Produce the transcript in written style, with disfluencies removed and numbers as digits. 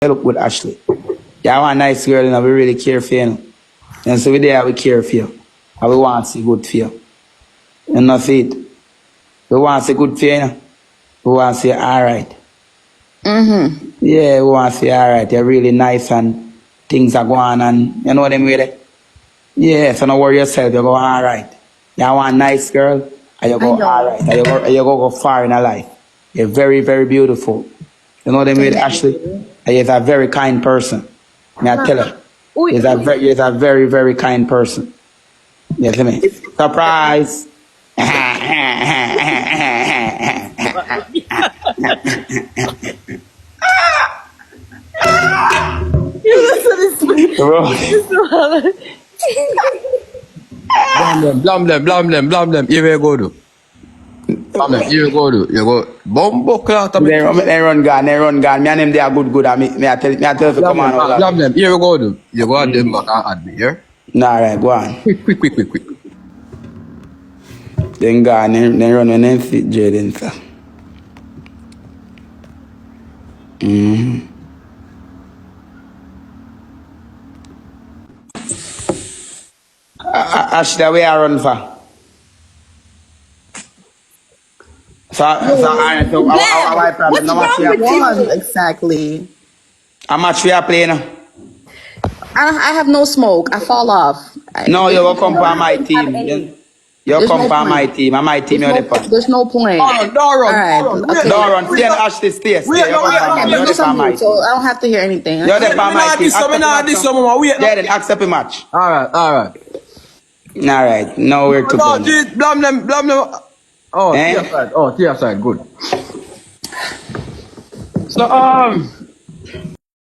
You look good, Ashley. You are a nice girl, and we really care for you. You know? And so we there, we care for you. And we want to see good for you. You know, see it. We want to see good for you. You know? We want to see alright. Yeah, we want to see alright. You're really nice and things are going on. You know what I mean? Yeah, so don't worry yourself. You go alright. You want a nice girl, and you go alright. And you go far in your life. You're very, very beautiful. You know what I mean, Ashley? And you're a very kind person. May I tell her? You're a very, very kind person. You see me? Surprise! Blamdem. Here we go, do. Blamdem, here we go, do. You go, bumbo clout. They run gun. Me and them, they are good. Me I tell you, come on. Blamdem, here we go, do. You go add them back and add me, here. Nah, right, go on. Quick. Then go on, then run and then fit Jayden, sir. Ashley, where I run for? So our problem. No match we are playing. Exactly. How much we are playing? I have no smoke. I fall off. No, you will come for my team. You come for my team. And my team, you're the part. There's no point. Don't run. Don't run. Stay, Ashley, stay. You're the part my team. So I don't have to hear anything. You're the part my team. Yeah, then accept a match. Alright. Alright, now we're to go. Blamdem. Oh, Eh? tear side, good. So,